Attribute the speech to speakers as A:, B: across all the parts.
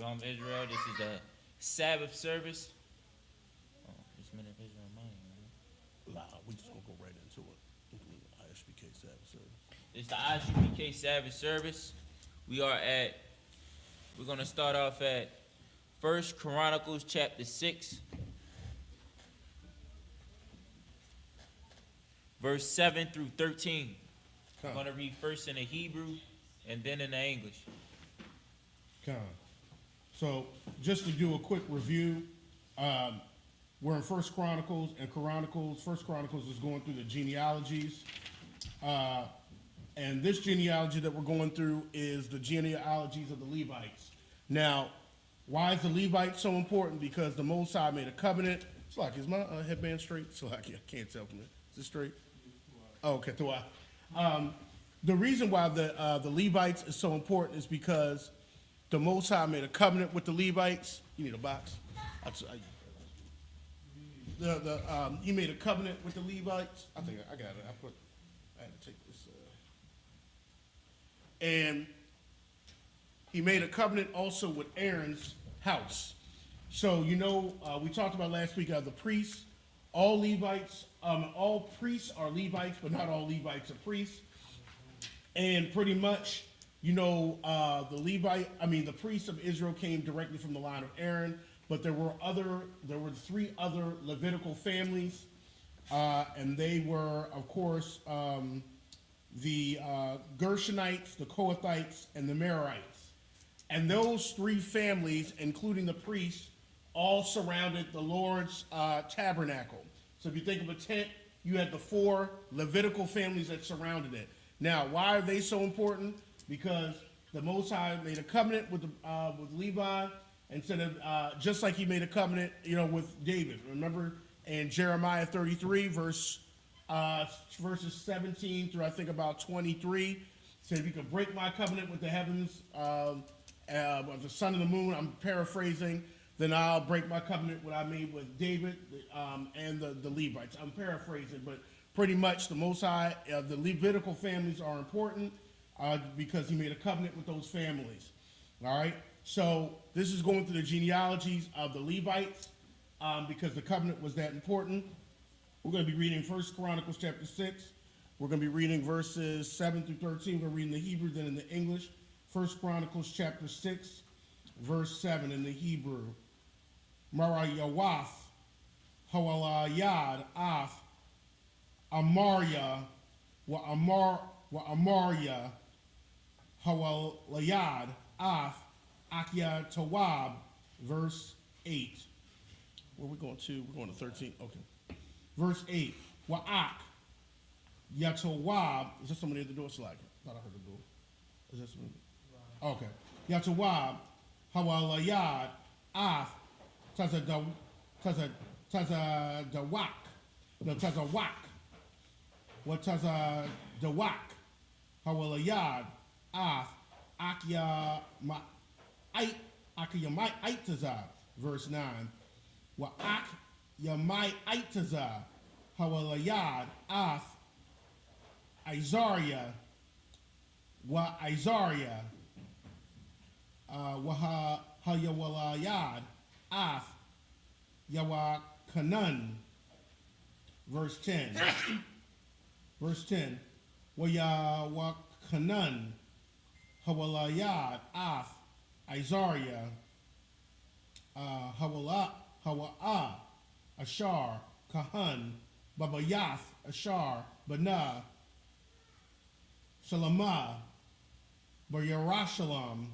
A: Shalom Israel. This is the Sabbath service. Oh, this minute of Israel money, man.
B: Nah, we just gonna go right into it. ISBK Sabbath Service.
A: It's the ISBK Sabbath service. We're gonna start off at 1 Chronicles chapter 6, verse 7 through 13. I'm gonna read first in the Hebrew and then in the English.
B: So just to do a quick review, we're in First Chronicles, and First Chronicles is going through the genealogies. And this genealogy that we're going through is the genealogies of the Levites. Now, why is the Levites so important? Because the Most High made a covenant. It's like, is my headband straight? It's like, I can't tell from it. Is it straight? Oh, okay. The reason why the Levites is so important is because the Most High made a covenant with the Levites. You need a box. He made a covenant with the Levites. I think I got it. I had to take this. And he made a covenant also with Aaron's house. So, we talked about last week the priests. All Levites, all priests are Levites, but not all Levites are priests. And pretty much, the priests of Israel came directly from the line of Aaron, but there were 3 other Levitical families, and they were, of course, the Gershonites, the Kohathites, and the Merarites. And those 3 families, including the priests, all surrounded the Lord's tabernacle. So if you think of a tent, you had the 4 Levitical families that surrounded it. Now, why are they so important? Because the Most High made a covenant with Levi, instead of just like he made a covenant, with David. Remember in Jeremiah 33, verses 17 through I think about 23, said, "If you could break my covenant with the heavens, of the sun and the moon," I'm paraphrasing, "then I'll break my covenant what I made with David and the Levites." I'm paraphrasing, but pretty much the Most High, the Levitical families are important because he made a covenant with those families. All right? So this is going through the genealogies of the Levites because the covenant was that important. We're going to be reading 1 Chronicles chapter 6. We're going to be reading verses 7 through 13. We're going to read in the Hebrew, then in the English. 1 Chronicles chapter 6, verse 7 in the Hebrew. Marayawath, Hawalayad, Af, Amaria, wa Amaria, Hawalayad, Af, Akia Tawab, verse 8. Where are we going to? We're going to 13. Okay. Verse 8. Wa'ak, Yatawab. Is there somebody at the door? It's like, I thought I heard the door. Is that somebody? Okay. Yatawab, Hawalayad, Af, Tazadawak. No, Tazawak. What Tazadawak, Hawalayad, Af, Akya Ma'itazah, verse 9. Wa'ak Yamai Aitaza, Hawalayad, Af, Isaiah, Wa Isaiah, Waha Hayawalayad, Af, Yawa Kanan, verse 10. Verse 10. Wayawa Kanan, Hawalayad, Af, Isaiah, Hawa'a, Ashar, Kahan, Babayath, Ashar, Bana, Shalamah, Bayarashalam,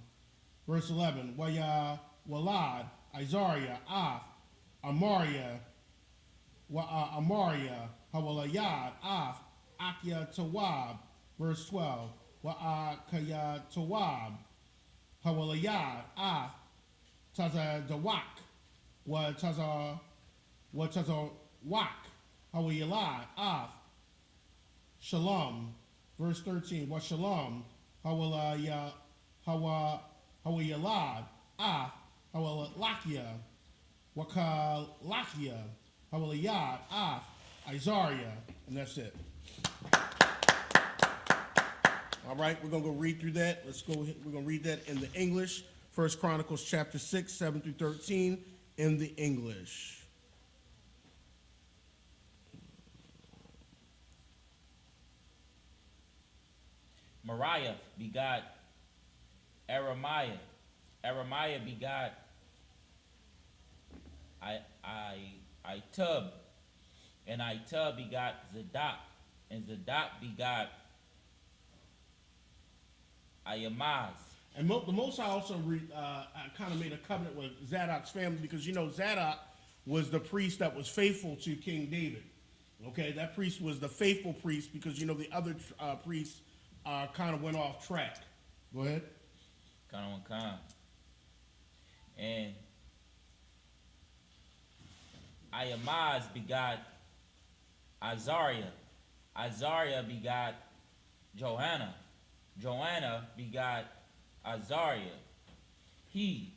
B: verse 11, Waya Walad, Isaiah, Af, Amaria, Amaria, Hawalayad, Af, Akya Tawab, verse 12, Wa'akaya Tawab, Hawalayad, Af, Tazadawak, Tazawak, Hawayalad, Af, Shalom, verse 13, Wa Shalom, Hawayalad, Af, Hawalakia, Wakalakia, Hawalayad, Af, Isaiah, and that's it. All right, we're going to go read through that. Let's go. We're going to read that in the English. First Chronicles chapter 6, 7 through 13 in the English.
A: Mariah begot Aramiah. Aramiah begot Itub. And Itub begot Zadok. And Zadok begot Ahimaaz.
B: And the Most High also kind of made a covenant with Zadok's family, because you know Zadok was the priest that was faithful to King David. Okay, that priest was the faithful priest, because you know the other priests kind of went off track. Go ahead.
A: Kind. And Ahimaaz begot Azariah. Azariah begot Joanna. Joanna begot Azariah. He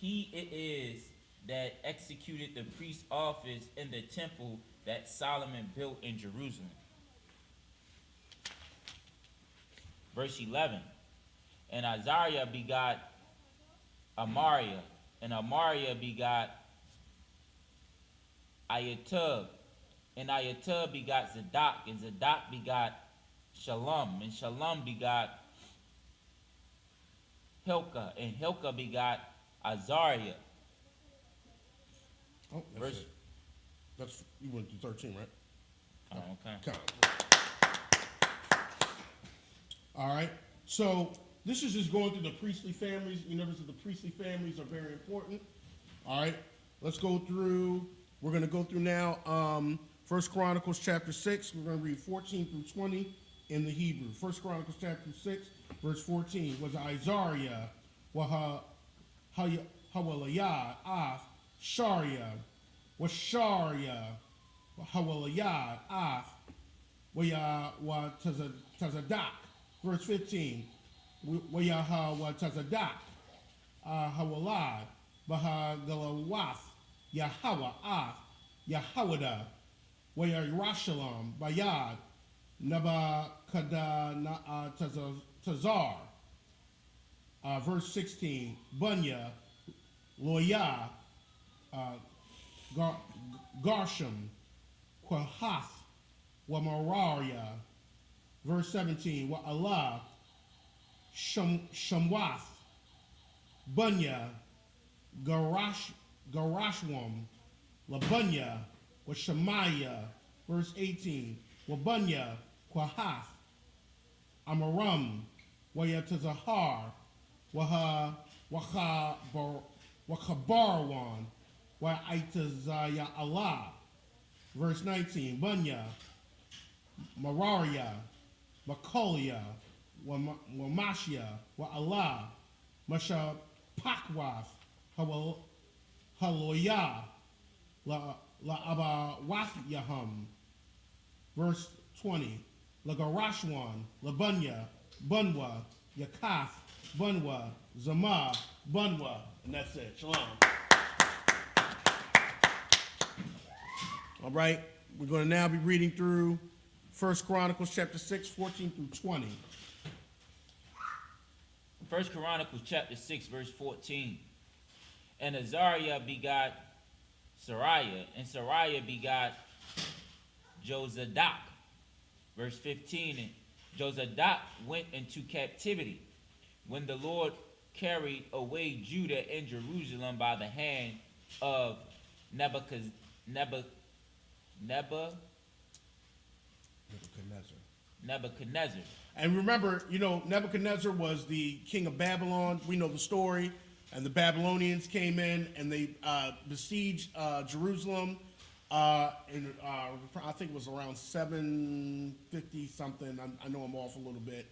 A: it is that executed the priest's office in the temple that Solomon built in Jerusalem. Verse 11. And Azariah begot Amariah. And Amariah begot Ayatub. And Ayatub begot Zadok. And Zadok begot Shalom. And Shalom begot Hilkiah. And Hilkiah begot Azariah.
B: Oh, that's you went to 13, right?
A: Oh, okay.
B: Count. All right. So this is just going through the priestly families. You notice that the priestly families are very important. All right. Let's go through. We're going to go through now. First Chronicles chapter 6. We're going to read 14 through 20 in the Hebrew. First Chronicles chapter 6, verse 14 was Azariah, Hawaliah, Sharia, Sharia, Hawaliah, Tazadak. Verse 15, Tazadak, Hawalad, Bahagalawath, Yahweh, Yahweh, Yerushalayim, Bayad, Tazar. Verse 16, Bunya, Loya, Garsham, Kwahath, Wamararia. Verse 17, Allah, Shamwath, Bunya, Garashwam, Labunya, Washamaya. Verse 18, Wabunya, Kwahath, Amaram, Wayatazahar, Wakabarwan, Waitazaya Allah. Verse 19, Bunya, Mararia, Makolia, Wamashia, Allah, Masha Pakwath, Haloya, La Abawath. Verse 20, Lagarashwan, Labunya, Bunwa, Yakath, Bunwa, Zama, Bunwa. And that's it. Shalom. All right. We're going to now be reading through First Chronicles chapter 6, 14 through 20.
A: First Chronicles chapter 6, verse 14. And Azariah begot Sariah, and Sariah begot Jozadak. Verse 15. And Jozadak went into captivity when the Lord carried away Judah and Jerusalem by the hand of Nebuchadnezzar. And
B: remember, you know, Nebuchadnezzar was the king of Babylon. We know the story. And the Babylonians came in and they besieged Jerusalem. I think it was around 750 something. I know I'm off a little bit.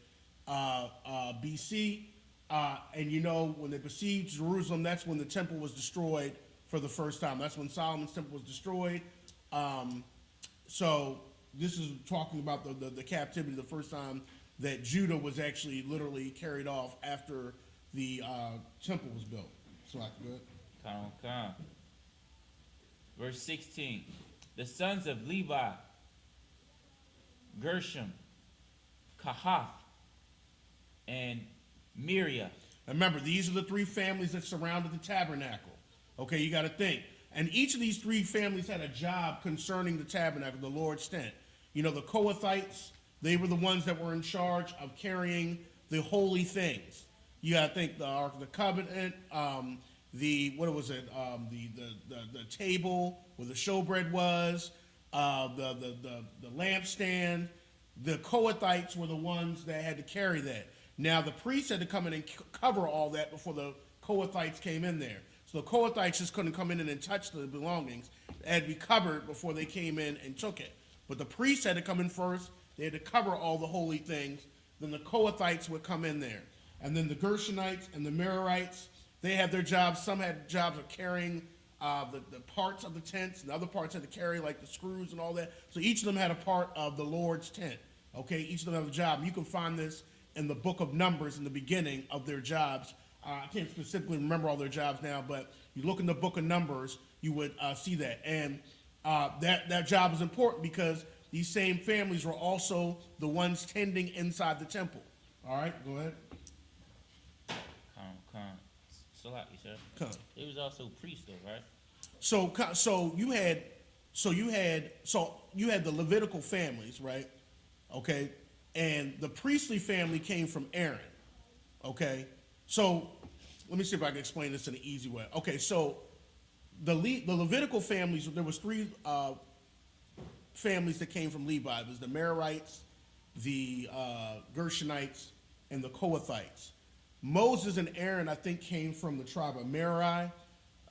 B: BC. And you know, when they besieged Jerusalem, that's when the temple was destroyed for the first time. That's when Solomon's temple was destroyed. So this is talking about the captivity, the first time that Judah was actually literally carried off after the temple was built. So I good.
A: Come. Verse 16. The sons of Levi, Gershom, Kahath, and Miriam.
B: Remember, these are the three families that surrounded the tabernacle. Okay, you got to think. And each of these three families had a job concerning the tabernacle, the Lord's tent. You know, the Kohathites, they were the ones that were in charge of carrying the holy things. You got to think the Ark of the Covenant, the table where the showbread was, the lampstand. The Kohathites were the ones that had to carry that. Now the priests had to come in and cover all that before the Kohathites came in there. So the Kohathites just couldn't come in and touch the belongings. It had to be covered before they came in and took it. But the priests had to come in first. They had to cover all the holy things. Then the Kohathites would come in there. And then the Gershonites and the Merarites, they had their jobs. Some had jobs of carrying the parts of the tents, and other parts had to carry like the screws and all that. So each of them had a part of the Lord's tent. Okay, each of them had a job. You can find this in the book of Numbers in the beginning of their jobs. I can't specifically remember all their jobs now, but you look in the book of Numbers, you would see that. And that job is important because these same families were also the ones tending inside the temple. All right, go ahead.
A: Salaki, sir.
B: Come.
A: They was also priests, though, right?
B: So you had the Levitical families, right? Okay, and the priestly family came from Aaron. Okay, so let me see if I can explain this in an easy way. Okay, so the Levitical families, there was three families that came from Levi. It was the Merarites, the Gershonites, and the Kohathites. Moses and Aaron, I think, came from the tribe of Merari,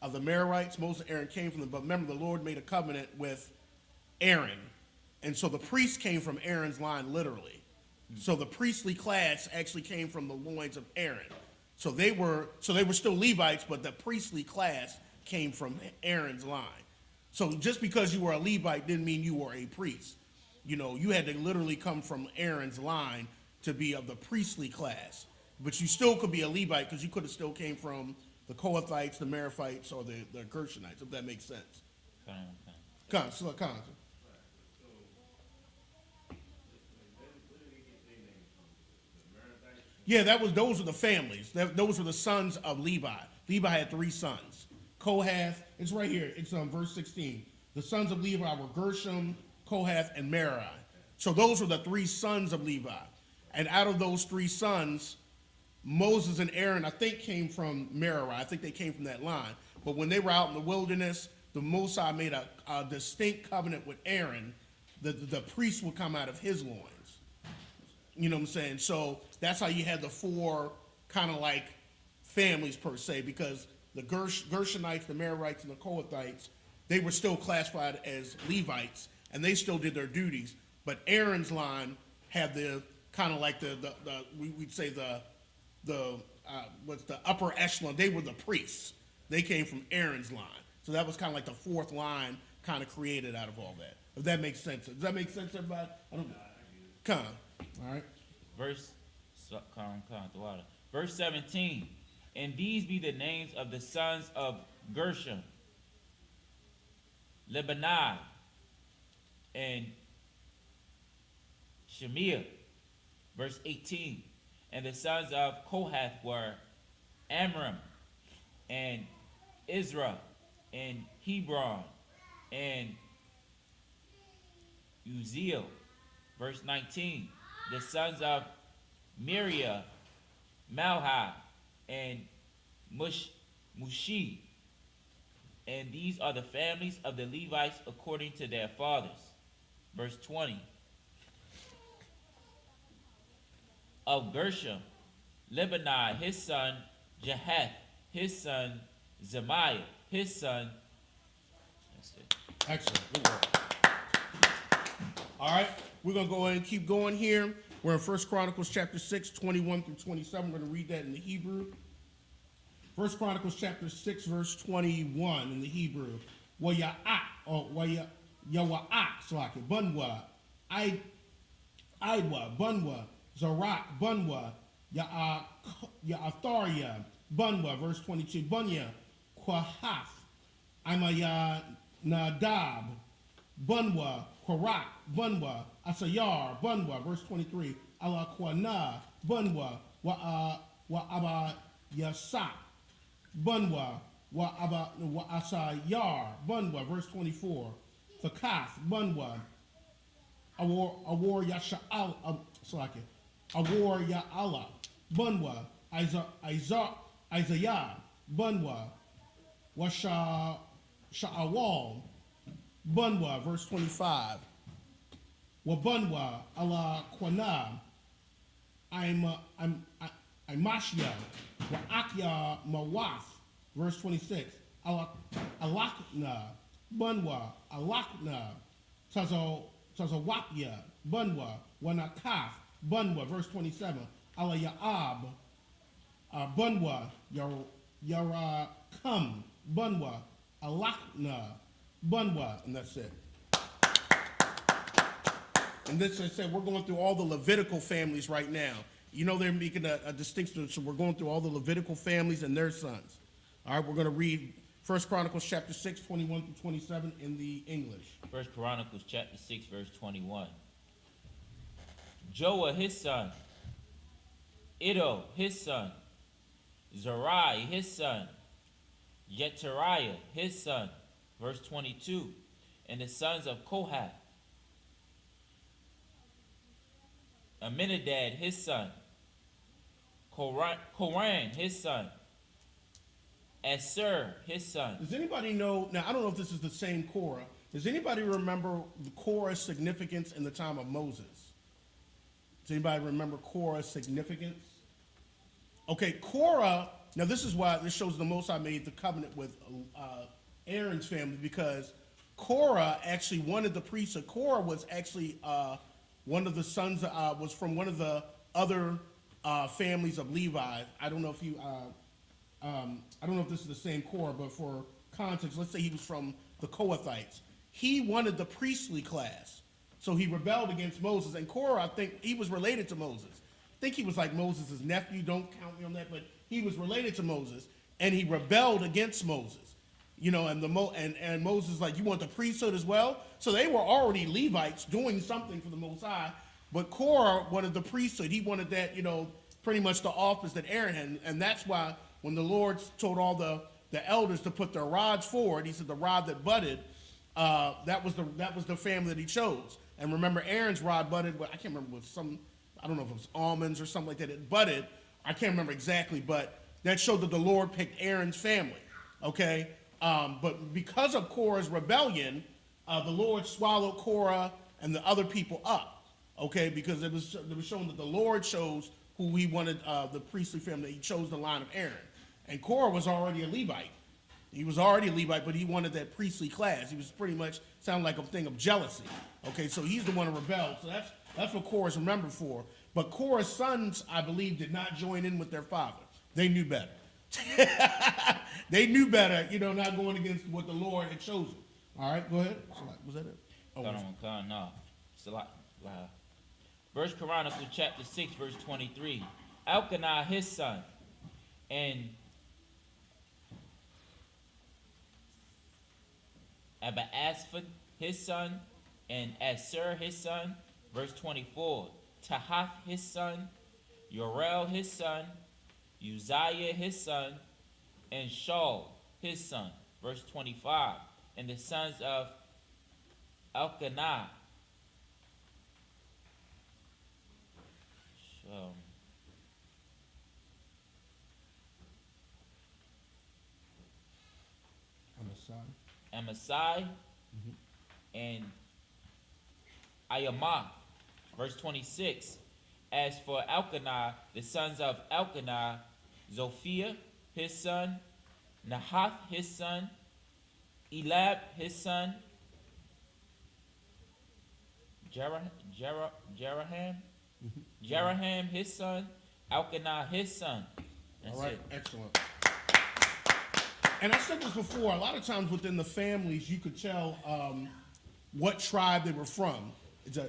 B: of the Merarites. Moses and Aaron came from them, but remember, the Lord made a covenant with Aaron, and so the priests came from Aaron's line, literally. So the priestly class actually came from the loins of Aaron. So they were still Levites, but the priestly class came from Aaron's line. So just because you were a Levite didn't mean you were a priest. You know, you had to literally come from Aaron's line to be of the priestly class. But you still could be a Levite because you could have still came from the Kohathites, the Merathites, or the Gershonites, if that makes sense. Come. Yeah, those were the families. Those were the sons of Levi. Levi had three sons. Kohath, it's right here. It's on verse 16. The sons of Levi were Gershom, Kohath, and Merari. So those were the three sons of Levi. And out of those three sons, Moses and Aaron, I think, came from Merari. I think they came from that line. But when they were out in the wilderness, the Mosai made a distinct covenant with Aaron that the priest would come out of his loins. You know what I'm saying? So that's how you had the four kind of like families per se, because the Gershonites, the Merarites, and the Kohathites, they were still classified as Levites, and they still did their duties. But Aaron's line had the kind of like we'd say the upper echelon. They were the priests. They came from Aaron's line. So that was kind of like the fourth line kind of created out of all that. If that makes sense. Does that make sense, everybody? Come. All right.
A: Verse 17. And these be the names of the sons of Gershom, Lebanon, and Shemiah. Verse 18. And the sons of Kohath were Amram, and Israel, and Hebron, and Uzziel. Verse 19. The sons of Miriam, Malhi, and Mushi. And these are the families of the Levites according to their fathers. Verse 20. Of Gershom, Lebanon, his son Jahath, his son Zemiah, his son. That's it.
B: Excellent. Good work. All right, we're going to go ahead and keep going here. We're in 1 Chronicles chapter 6, 21 through 27. We're going to read that in the Hebrew. 1 Chronicles chapter 6, verse 21 in the Hebrew. Waya'at, or Yawa'at, Slaki, Bunwa, Idwa, Bunwa, Zarak, Bunwa, Ya'atharia, Bunwa, verse 22, Bunya, Kwahath, Imaya Nadab, Bunwa, Kwarak, Bunwa, Asayar, Bunwa, verse 23, Alakwana, Bunwa, wa aba yasa bunwa wa asa yar bunwa. Verse 24. Thakath bunwa awar yasha al awar ya Allah bunwa Isaiah bunwa wa sha'awal bunwa. Verse 25. Wa bunwa ala kwana I'm Mashia, wa Akya Mawath, verse 26. Alakna, Bunwa, Alakna, Tazawakya, Bunwa, Wanakath, Bunwa, verse 27. Alayaab, Bunwa, Yarakam, Bunwa, Alakna, Bunwa, and that's it. And this, I said, we're going through all the Levitical families right now. You know they're making a distinction, so we're going through all the Levitical families and their sons. All right, we're going to read 1 Chronicles chapter 6, 21 through 27 in the English.
A: 1 Chronicles chapter 6, verse 21. Joah, his son. Iddo, his son. Zerai, his son. Jetariah, his son. Verse 22. And the sons of Kohath. Aminadab, his son. Koran, his son. Asher, his son.
B: Does anybody know, now I don't know if this is the same Korah. Does anybody remember the Korah's significance in the time of Moses? Does anybody remember Korah's significance? Okay, Korah, now this is why, this shows the Most High made the covenant with Aaron's family, because Korah actually wanted the priesthood. Korah was actually one of the sons, was from one of the other families of Levi. I don't know if you, I don't know if this is the same Korah, but for context, let's say he was from the Kohathites. He wanted the priestly class, so he rebelled against Moses. And Korah, I think he was related to Moses. I think he was like Moses' nephew. Don't count me on that, but he was related to Moses, and he rebelled against Moses. You know, and and Moses like, you want the priesthood as well? So they were already Levites doing something for the Most High, but Korah wanted the priesthood. He wanted that, you know, pretty much the office that Aaron had, and that's why when the Lord told all the elders to put their rods forward, he said the rod that budded, that was the family that he chose. And remember, Aaron's rod budded, but I can't remember, with some, I don't know if it was almonds or something like that. It budded. I can't remember exactly, but that showed that the Lord picked Aaron's family. Okay. But because of Korah's rebellion, the Lord swallowed Korah and the other people up, okay? Because it was shown that the Lord chose who he wanted, the priestly family. He chose the line of Aaron. And Korah was already a Levite. He was already a Levite, but he wanted that priestly class. He was pretty much, sounded like a thing of jealousy. Okay, so he's the one who rebelled. So that's what Korah's remembered for. But Korah's sons, I believe, did not join in with their father. They knew better. They knew better, you know, not going against what the Lord had chosen. All right, go ahead. Was that it? Oh,
A: No. It's a lot. First Chronicles chapter 6, verse 23. Elkanah, his son, and Abiasaph, his son, and Asher, his son. Verse 24. Tahath, his son, Yorel, his son, Uzziah, his son, and Shaul, his son. Verse 25. And the sons of Elkanah, Amasai, and Ayamah. Verse 26. As for Elkanah, the sons of Elkanah, Zophia, his son, Nahath, his son, Elab, his son, Jeraham, his son, Elkanah, his son. That's
B: all right,
A: it.
B: Excellent. And I said this before, a lot of times within the families, you could tell what tribe they were from. Is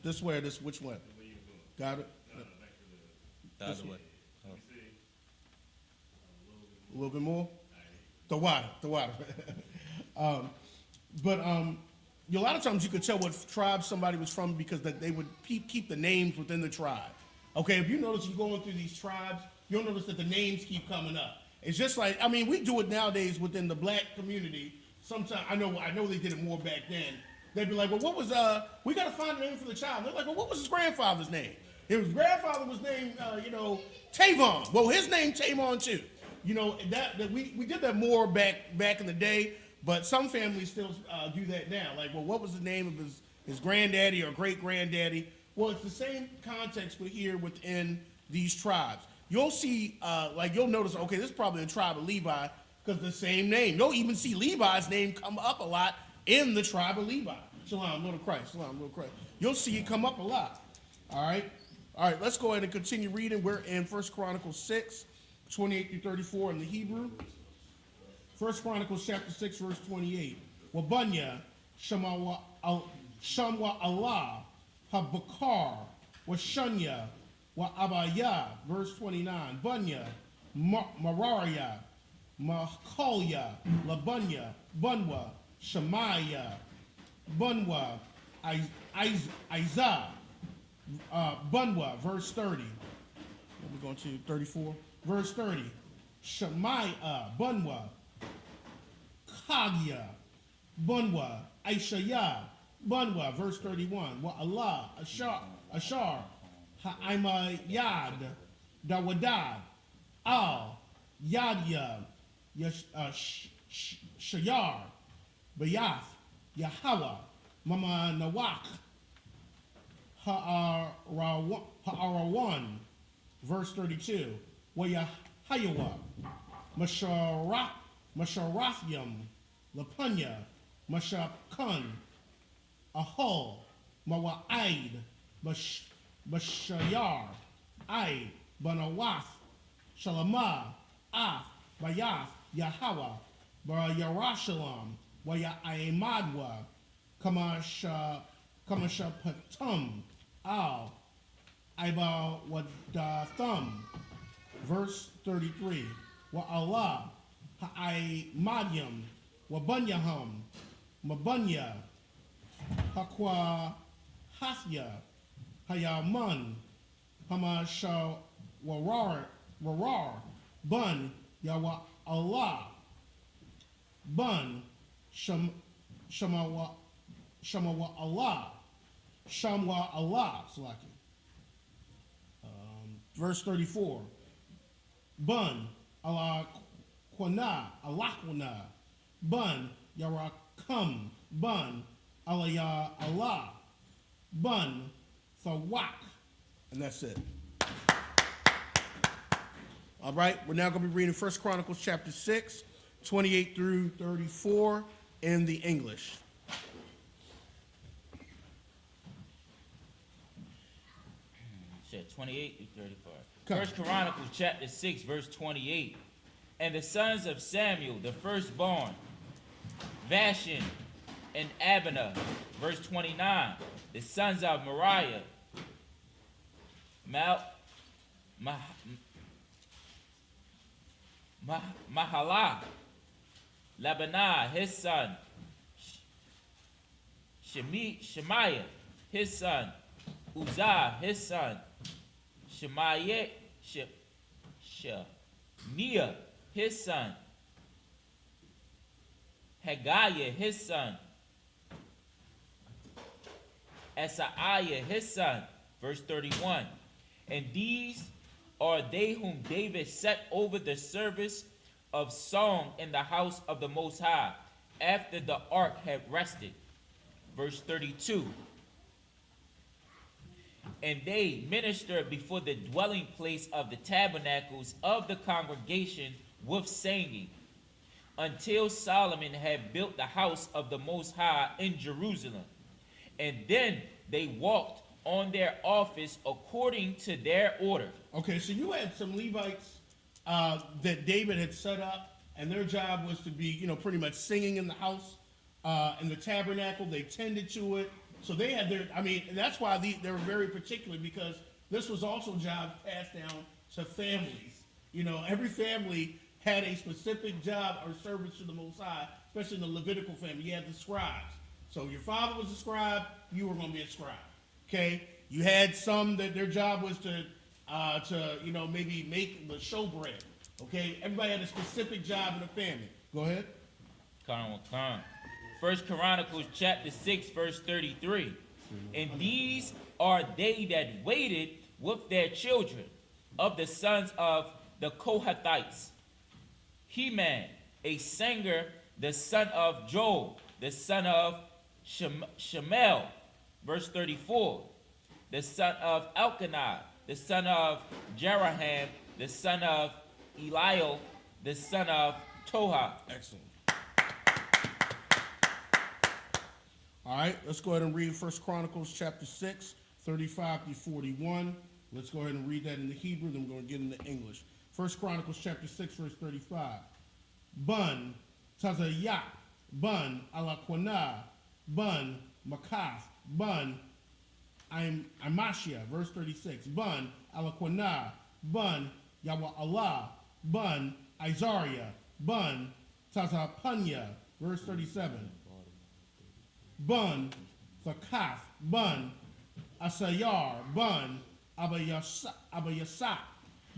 B: this way or this, which one? Got it?
A: The other way.
B: A little bit more? The water. But a lot of times you could tell what tribe somebody was from because that they would keep the names within the tribe. Okay, if you notice you're going through these tribes, you'll notice that the names keep coming up. It's just like, I mean, we do it nowadays within the black community. Sometimes, I know they did it more back then. They'd be like, well, what was, we got to find a name for the child. They're like, well, what was his grandfather's name? His grandfather was named, Tavon. Well, his name Tavon too. You know, that we did that more back in the day, but some families still do that now. Like, well, what was the name of his granddaddy or great granddaddy? Well, it's the same context but here within these tribes. You'll see, you'll notice, okay, this is probably the tribe of Levi because the same name. You'll even see Levi's name come up a lot in the tribe of Levi. Shalom, little Christ. Shalom, little Christ. You'll see it come up a lot. All right, let's go ahead and continue reading. We're in 1 Chronicles 6, 28 through 34 in the Hebrew. 1 Chronicles chapter 6, verse 28. Wabunya, Shamwa Allah, Habakar, Washunya, Wa Abaya, verse 29. Bunya, Mararia, Makalya, Labunya, Bunwa, Shemaiah, Bunwa, Isaiah, Bunwa, verse 30. We're going to 34. Verse 30. Shemaiah, Bunwa, Kagya, Bunwa, Aishaya, Bunwa, verse 31. Wa Allah, Ashar, Ha'aimayad, Dawadad, Al, Yadya, Shayar, Bayath, Yahweh, Mama Nawak, Ha'arawan, verse 32. Wa Yahayawa, Masharathim, Lapunya, Mashakun, Ahol, Mawa'id, Bashayar, Aid, Banawath, Shalama, Af, Bayath, Yahweh, Yarashalam, Wayaimadwa, Kamashapatum, Al, Iba Wadathum, verse 33. Wa Allah, Ha'aimadyam, Wabunyahum, Mabunya, Hakwa Hathya, Hayaman, Hamashawarar, Bun, Yawa Allah, Bun, Shamawa Allah, Shamwa Allah, Salaki. Verse 34. Bun, Allah Kwana, Allah, Bun, Yarakam, Bun, Allah, Allah, Bun, Thawak. And that's it. All right, we're now going to be reading 1 Chronicles chapter 6, 28 through 34 in the English.
A: Said 28 through 34. 1 Chronicles chapter 6, verse 28. And the sons of Samuel, the firstborn, Vashan and Abner, verse 29. The sons of Moriah, Mahalah, Labanah, his son, Shemaiah, his son, Uzzah, his son, Shemaiah, Shemiah, his son, Haggiah, his son, Asaiah, his son, verse 31. And these are they whom David set over the service of song in the house of the Most High, after the ark had rested. Verse 32. And they ministered before the dwelling place of the tabernacles of the congregation with singing, until Solomon had built the house of the Most High in Jerusalem. And then they walked on their office according to their order.
B: Okay, so you had some Levites that David had set up, and their job was to be, pretty much singing in the house, in the tabernacle. They tended to it. So they had that's why they were very particular, because this was also a job passed down to families. Every family had a specific job or service to the Most High, especially in the Levitical family. You had the scribes. So your father was a scribe, you were going to be a scribe. Okay? You had some that their job was to to, maybe make the showbread. Okay, everybody had a specific job in the family. Go ahead.
A: Come. First Chronicles chapter 6, verse 33. And these are they that waited with their children of the sons of the Kohathites. Heman, a singer, the son of Joel, the son of Shemel, verse 34. The son of Elkanah, the son of Jeraham, the son of Eliel, the son of Toha.
B: Excellent. All right, let's go ahead and read 1 Chronicles chapter 6, 35 through 41. Let's go ahead and read that in the Hebrew, then we're going to get into English. 1 Chronicles chapter 6, verse 35. Bun, Tazayat, Bun, Alakwana, Bun, Makath, Bun, Amashia, verse 36. Bun, Alakwana, Bun, Yahweh Allah, Bun, Isariah, Bun, Tazapanya, verse 37. Bun, Thakath, Bun, Asayar, Bun, Abayasa,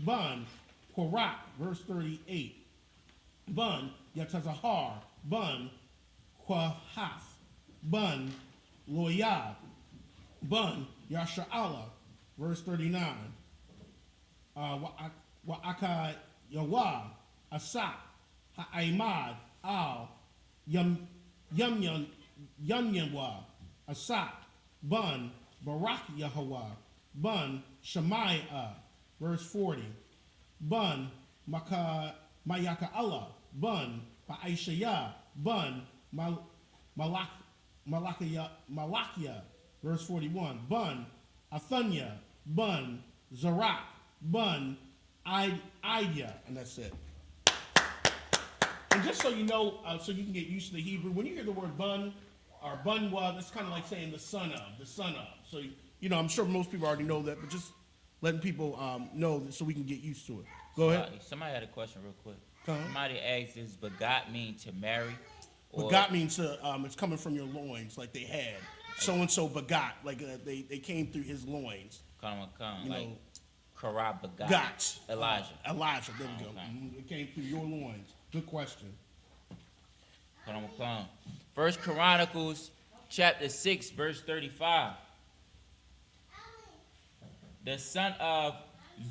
B: Bun, Korak, verse 38. Bun, Yatazahar, Bun, Kwahath, Bun, Loyab, Bun, Yasha'ala, verse 39. Wa'aka Yawah, Asa, Ha'aimad, Al, Yamyanwa, Asa, Bun, Barak Yahweh, Bun, Shemaiah, verse 40. Bun, Mayaka Allah, Bun, Ba'aishaya, Bun, Malakia, verse 41. Bun, Athanya, Bun, Zarak, Bun, Idea, and that's it. And just so you know, so you can get used to the Hebrew, when you hear the word bun or bunwa, that's kind of like saying the son of. So, I'm sure most people already know that, but just letting people know that so we can get used to it. Go ahead.
A: Somebody had a question real quick.
B: Uh-huh.
A: Somebody asked, does begot mean to marry?
B: Begot means it's coming from your loins, like they had. So-and-so begot, like they came through his loins.
A: Like Korah begot.
B: Got.
A: Elijah.
B: Elijah, there we go.
A: Okay.
B: It came through your loins. Good question.
A: First Chronicles chapter 6, verse 35. The son of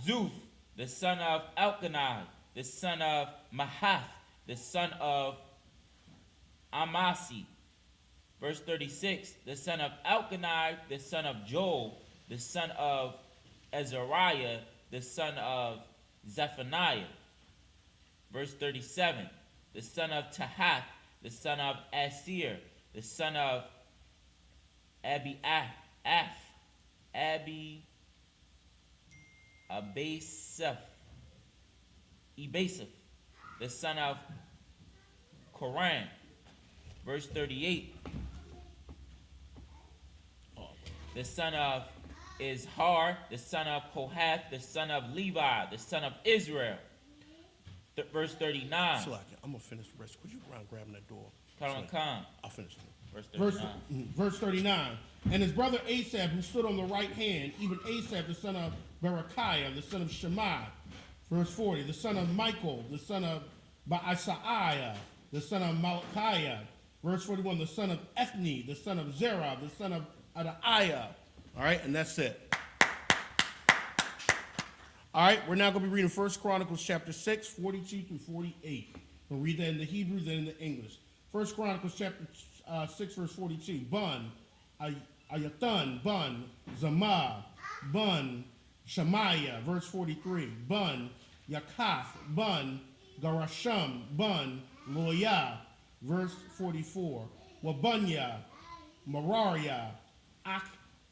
A: Zuth, the son of Elkanah, the son of Mahath, the son of Amasi. Verse 36, the son of Elkanah, the son of Joel, the son of Azariah, the son of Zephaniah. Verse 37, the son of Tahath, the son of Asir, the son of Abasaph, the son of Koran. Verse 38, the son of Izhar, the son of Kohath, the son of Levi, the son of Israel. Verse 39.
B: Slack, I'm going to finish the rest. Could you go around grabbing that door?
A: I'll
B: finish it.
A: Verse 39.
B: Verse 39. And his brother Asaph, who stood on the right hand, even Asaph, the son of Berechiah, the son of Shemai. Verse 40. The son of Michael, the son of Baasaiah, the son of Malachiah. Verse 41. The son of Ethni, the son of Zerah, the son of Adaiah. All right, and that's it. All right, we're now going to be reading 1 Chronicles chapter 6, 42 through 48. We'll read that in the Hebrew, then in the English. 1 Chronicles chapter 6, verse 42. Bun, Ayathan, Bun, Zamah, Bun, Shemaiah, verse 43. Bun, Yakath, Bun, Garasham, Bun, Loya, verse 44. Wabunya, Mararia,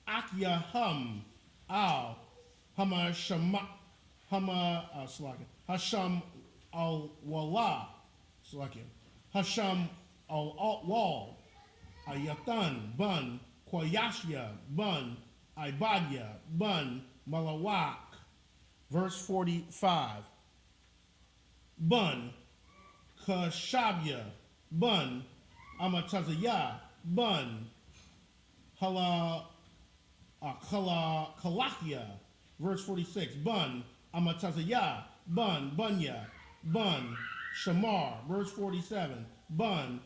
B: Akyahum, Al, Hasham al-Wala, Hasham al-Wal, Ayathan, Bun, Koyashya, Bun, Ibadia, Bun, Malawak. Verse 45. Bun, Kashabya, Bun, Amatazaya, Bun, Kalakia. Verse 46, Bun, Amatazaya, Bun, Bunya, Bun, Shamar. Verse 47, Bun,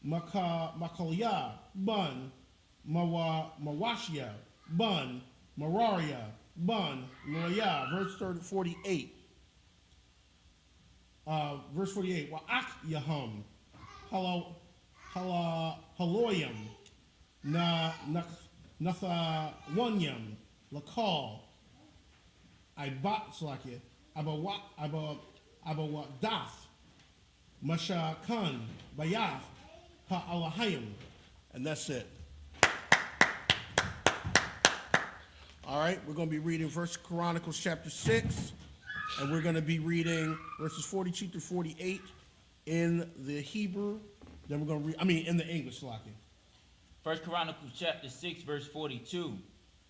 B: Makolia, Bun, Mawashia, Bun, Mararia, Bun, Loya. Verse 48. Verse 48, Wa'ak Yahum, Haloyam, Nathawanyam, Lakal, Salakia, Abawadath, Mashakan, Bayath, Ha'alahayim. And that's it. All right, we're going to be reading 1 Chronicles chapter 6, and we're going to be reading verses 42 through 48 in the Hebrew. Then we're going to read, in the English, Salakia.
A: 1 Chronicles chapter 6, verse 42.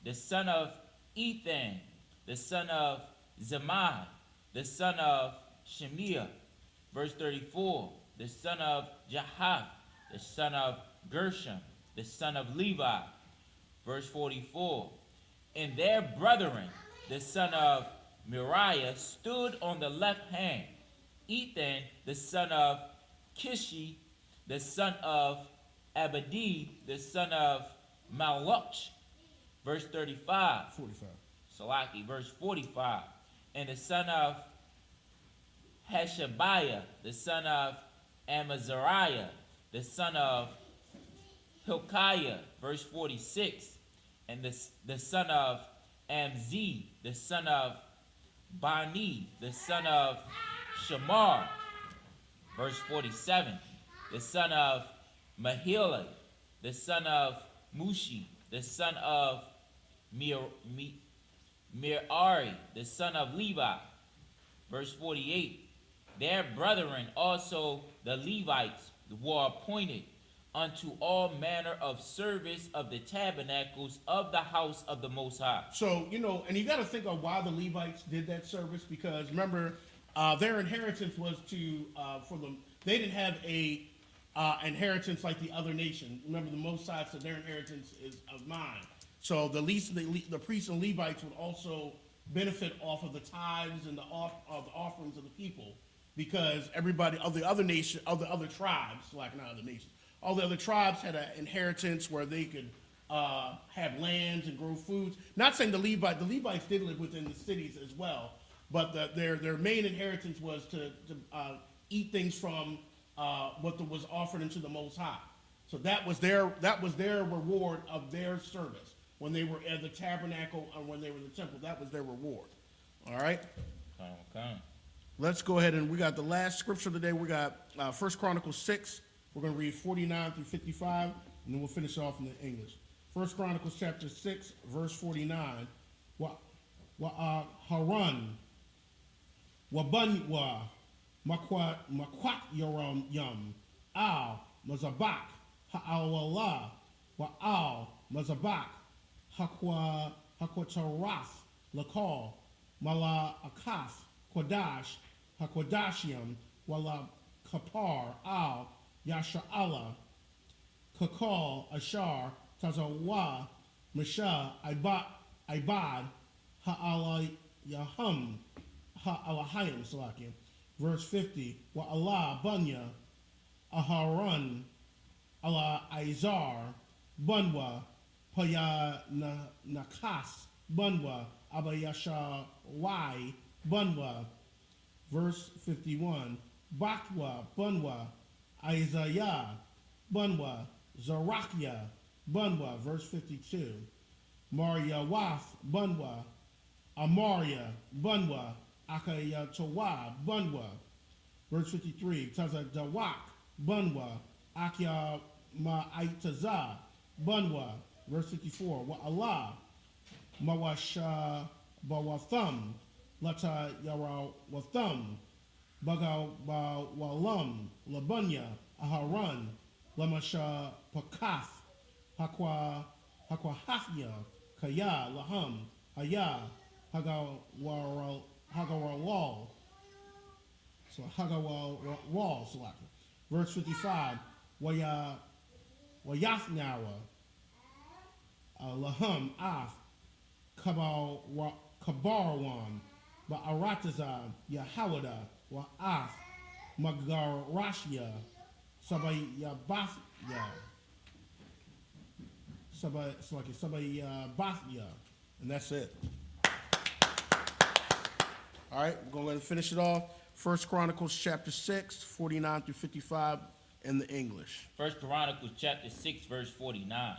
A: The son of Ethan, the son of Zemai, the son of Shemiah. Verse 34. The son of Jahath, the son of Gershom, the son of Levi. Verse 44. And their brethren, the son of Moriah, stood on the left hand. Ethan, the son of Kishi, the son of Abadi, the son of Maloch. Verse 45.
B: 45.
A: Salaki, verse 45. And the son of Hashabiah, the son of Amazariah, the son of Hilkiah. Verse 46. And the son of Amzi, the son of Bani, the son of Shamar. Verse 47. The son of Mahila, the son of Mushi, the son of Merari, the son of Levi. Verse 48. Their brethren also the Levites were appointed unto all manner of service of the tabernacles of the house of the Most High.
B: So, and you got to think of why the Levites did that service, because remember, their inheritance was they didn't have a inheritance like the other nation. Remember, the Most High said their inheritance is of mine. So the priests and Levites would also benefit off of the tithes and the offerings of the people, because everybody of the other tribes, like not other nations, all the other tribes had an inheritance where they could have lands and grow foods. Not saying the Levites did live within the cities as well, but their main inheritance was to eat things from what was offered into the Most High. So that was their reward of their service when they were at the tabernacle and when they were in the temple. That was their reward. All right.
A: Okay.
B: Let's go ahead, and we got the last scripture of the day. We got 1 Chronicles 6. We're going to read 49 through 55, and then we'll finish off in the English. 1 Chronicles chapter 6, verse 49. Haran, Wabanwa, Makwat Yoram Yum, Al, Mazabak, Ha'awala, Wa'al, Mazabak, Hakwatarath, Lakal, Mala Akath, Kodash, Hakodashiam, Wala Kapar, Al, Yasha'ala, Kakal, Ashar, Tazawa, Misha, Ibad, Ha'ala Yahum, Ha'alahayim, Salakim. Verse 50, Wa'ala Bunya, Aharon, Ala Izar, Bunwa, Paya Nakas, Bunwa, Abayasha Wai, Bunwa. Verse 51, Bakwa, Bunwa, Isaiah, Bunwa, Zarakia, Bunwa. Verse 52, Maria Wath, Bunwa, Amaria, Bunwa, Akayatowa, Bunwa. Verse 53, Tazadawak, Bunwa, Akya Ma'aitaza, Bunwa. Verse 54, Wa'ala, Mawasha Bawatham, Lata Yara Watham, Baga Walam, Labunya, Aharan, Lamasha Pakath, Hakwahafya, Kaya, Laham, Haya, Hagawaral, so Hagawal, Salaka. Verse 55, Wayafnawa, Laham, Af, Kabarawan, Ba'aratazah, Yahawada, Wa'ath, Magarashya, Sabayabasya, Sabayabasya, and that's it. All right, we're going to go ahead and finish it off. 1 Chronicles chapter 6, 49 through 55 in the English.
A: 1 Chronicles chapter 6, verse 49.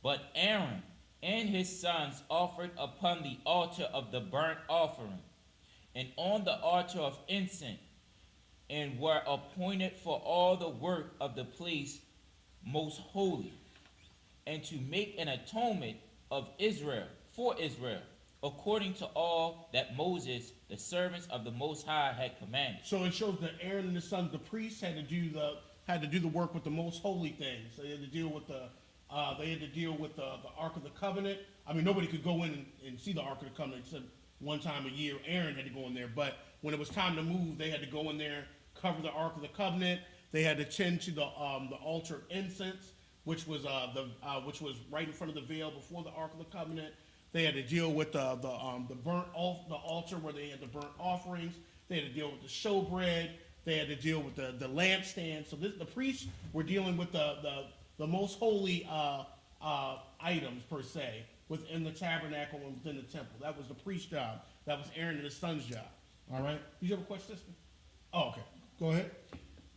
A: But Aaron and his sons offered upon the altar of the burnt offering, and on the altar of incense, and were appointed for all the work of the place most holy, and to make an atonement of Israel for Israel, according to all that Moses, the servants of the Most High, had commanded.
B: So it shows that Aaron and his sons, the priests, had to do the work with the most holy things. They had to deal with the Ark of the Covenant. I mean, nobody could go in and see the Ark of the Covenant except one time a year. Aaron had to go in there, but when it was time to move, they had to go in there, cover the Ark of the Covenant. They had to tend to the altar of incense, which was right in front of the veil before the Ark of the Covenant. They had to deal with the altar where they had the burnt offerings. They had to deal with the showbread. They had to deal with the lampstand. So the priests were dealing with the most holy items per se within the tabernacle and within the temple. That was the priest's job. That was Aaron and his son's job. All right. Did you have a question, sister? Oh, okay. Go ahead.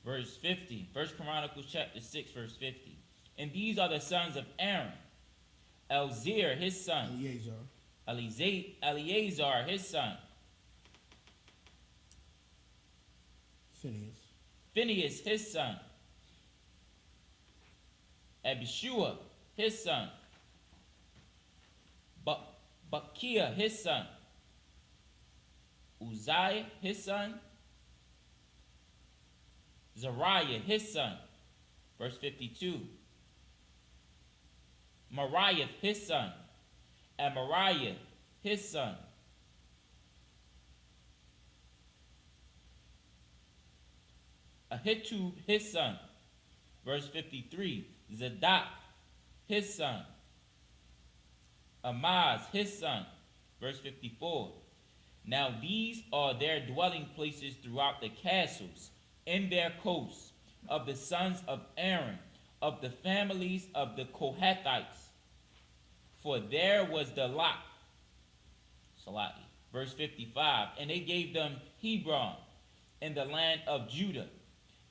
A: Verse 50. 1 Chronicles chapter 6, verse 50. And these are the sons of Aaron. Elzir, his son. Eleazar, his son. Phinehas, his son. Abishua, his son. Bakia, his son. Uzziah, his son. Zariah, his son. Verse 52. Mariah, his son. Amariah, his son. Ahitub, his son. Verse 53. Zadok, his son. Amaz, his son. Verse 54. Now these are their dwelling places throughout the castles, in their coasts, of the sons of Aaron, of the families of the Kohathites. For there was the lot. Salati. Verse 55. And they gave them Hebron, in the land of Judah,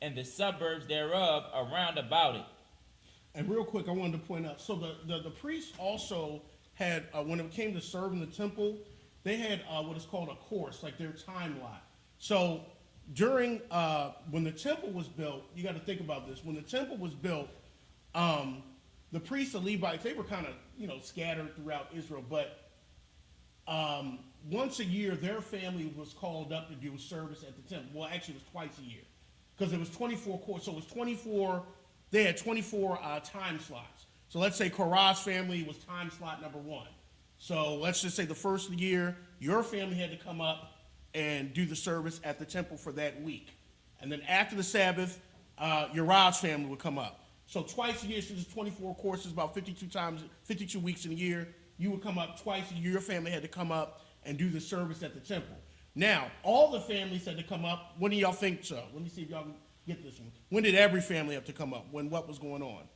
A: and the suburbs thereof around about it.
B: And real quick, I wanted to point out, so the priests also had, when it came to serving the temple, they had what is called a course, like their time lot. So during, when the temple was built, you got to think about this. When the temple was built, the priests and Levites, they were kind of, scattered throughout Israel, but once a year, their family was called up to do a service at the temple. Well, actually, it was twice a year, because it was 24 courses. So it was 24, they had 24 time slots. So let's say Korah's family was time slot number 1. So let's just say the first of the year, your family had to come up and do the service at the temple for that week. And then after the Sabbath, Uriah's family would come up. So twice a year, so there's 24 courses, about 52 weeks in a year. You would come up twice a year. Your family had to come up and do the service at the temple. Now, all the families had to come up. When do y'all think so? Let me see if y'all can get this one. When did every family have to come up? When what was going on?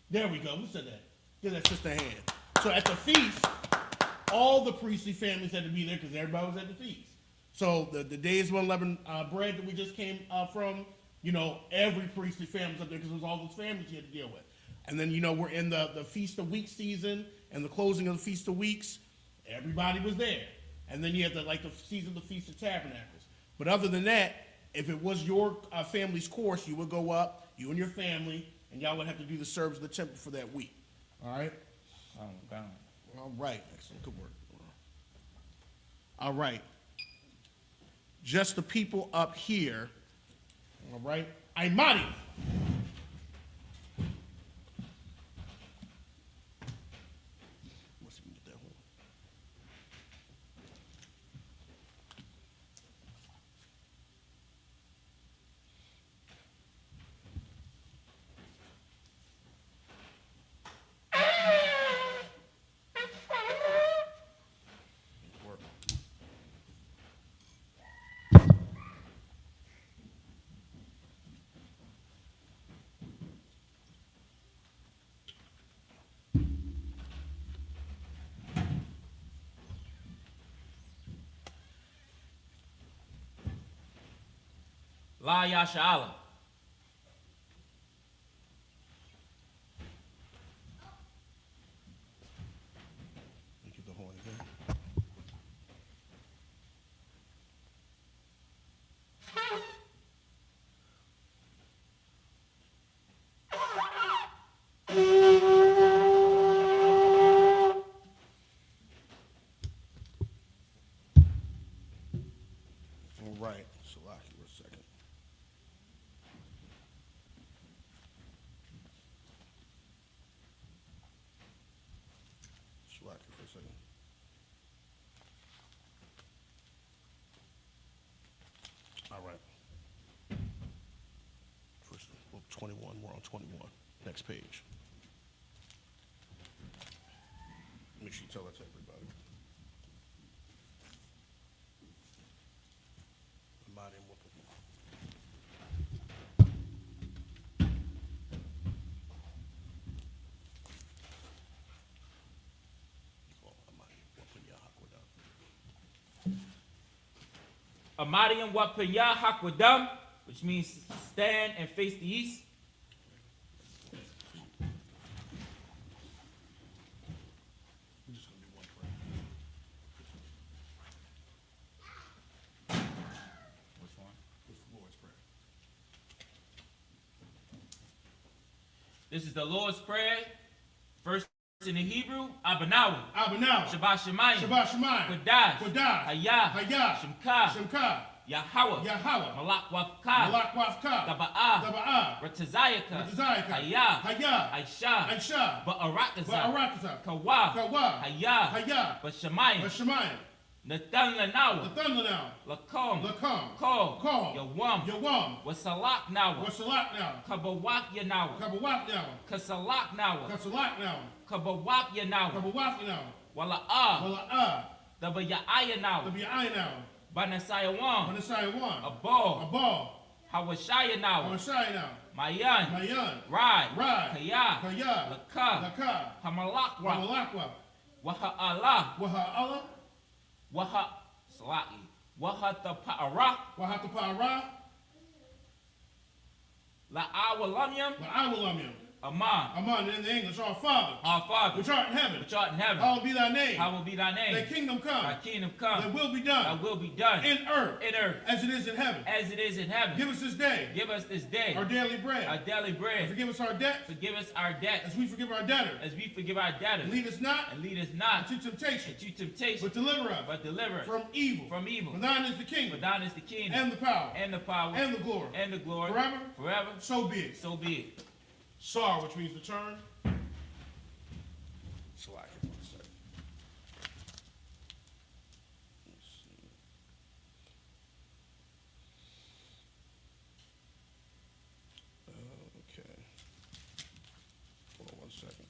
B: There we go. Who said that? Give that sister a hand. So at the feast, all the priestly families had to be there because everybody was at the feast. So the days of unleavened bread that we just came from, every priestly family was up there because it was all those families you had to deal with. And then, we're in the Feast of Weeks season and the closing of the Feast of Weeks. Everybody was there. And then you have the season of the Feast of Tabernacles. But other than that, if it was your family's course, you would go up, you and your family, and y'all would have to do the service of the temple for that week. All right? All right. Excellent. Good work. All right. Just the people up here. All right. Aimari. Let's see if we can get that one. Work.
A: La Yasha'Allah.
B: Keep the horn again. All right, Salaki for a second. Salaki for a second. All right. First, book 21. We're on 21. Next page. Make sure you tell that to everybody. Amadi and Whoopin.
A: Amadiam Wapaya Hakwadam, which means stand and face the east.
B: We're just going to do one prayer.
A: Which one?
B: It's the Lord's Prayer.
A: This is the Lord's Prayer. First in the Hebrew, Abanawi.
B: Abanawi.
A: Shabbat Shemayim.
B: Shabbat Shemayim.
A: Kodash.
B: Kodash.
A: Hayah.
B: Hayah.
A: Shemka.
B: Shemka.
A: Yahweh.
B: Yahweh.
A: Malak Wafka.
B: Malak Wafka.
A: Gaba'ah.
B: Gaba'ah.
A: Ratazayaka.
B: Ratazayaka.
A: Hayah.
B: Hayah.
A: Aisha.
B: Aisha.
A: Ba'arakazah.
B: Ba'arakazah.
A: Kawa.
B: Kawa.
A: Hayah.
B: Hayah.
A: Bashamayim.
B: Bashamayim.
A: Nathan Lanawa.
B: The thunder now.
A: Lakom.
B: Lakom.
A: Kol.
B: Kol.
A: Yawam.
B: Yawam.
A: Wasalak Nawa.
B: Wasalak now.
A: Kabawak Yanawa.
B: Kabawak now.
A: Kasalak Nawa.
B: Kasalak now.
A: Kabawak Yanawa.
B: Kabawak now.
A: Wala'ah.
B: Wala'ah.
A: Dabaya'aya Nawa.
B: The Bi'ai now.
A: Banasayawam.
B: Manasai one.
A: Abal.
B: Abal.
A: Hawashaya Nawa.
B: Manasai now.
A: Mayan.
B: Mayan.
A: Rai.
B: Rai.
A: Kaya.
B: Kaya.
A: Laka.
B: Laka.
A: Hamalakwa.
B: Hamalakwa.
A: Waha'Allah.
B: Waha'Allah.
A: Salaki. Wahatapa'ara.
B: Wahatapa'ara.
A: La'awalamyam.
B: La'awalamyam.
A: Aman.
B: Aman in the English, our Father.
A: Our Father.
B: Which art in heaven.
A: Which art in heaven.
B: Hallowed be thy name.
A: Hallowed be thy name.
B: Thy kingdom come.
A: Thy kingdom come.
B: Thy will be done.
A: Thy will be done.
B: In earth.
A: In earth.
B: As it is in heaven.
A: As it is in heaven.
B: Give us this day.
A: Give us this day.
B: Our daily bread.
A: Our daily
B: And
A: bread.
B: forgive us our debts.
A: Forgive us our debts.
B: As we forgive our debtors.
A: As we forgive our debtors.
B: And lead us not.
A: And lead us not
B: into temptation.
A: into temptation.
B: But deliver us.
A: But deliver us
B: from evil.
A: from evil.
B: For thine is the
A: For
B: kingdom.
A: thine is the kingdom.
B: And the power.
A: And the power.
B: And the glory.
A: And the glory.
B: Forever.
A: Forever.
B: So be it.
A: So be it.
B: Sar, which means return. Slack it for a second. Let's see. Okay. Hold on one second.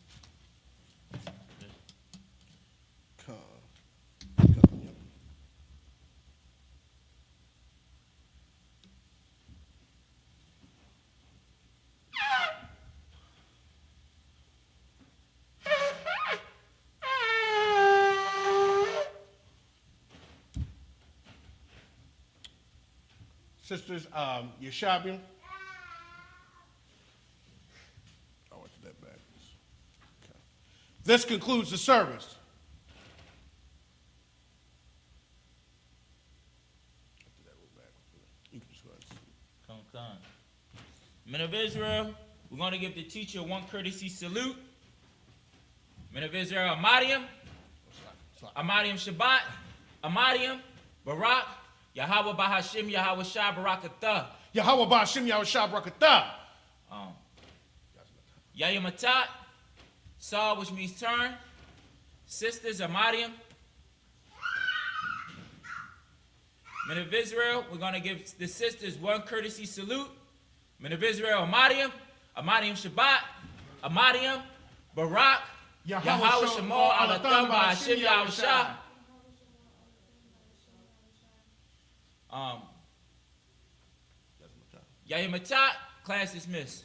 B: Come. Yep. Sisters, Yeshabim. I went to that backwards. Okay. This concludes the service. You can just go ahead and see.
A: Come. Men of Israel, we're going to give the teacher one courtesy salute. Men of Israel, Amadiam. Amadiam Shabbat. Amadiam Barak. Yahweh Bahashim, Yahweh Shah Barakatah.
B: Yahweh Ba'ashim Yahweh Shah Barakatah.
A: Yayimatat. Saw, which means turn. Sisters, Amadiam. Men of Israel, we're going to give the sisters one courtesy salute. Men of Israel, Amadiam. Amadiam Shabbat. Amadiam Barak. Yahweh Shemo Alatham Bahashim Yahweh Shah. Yayimatat, class dismissed.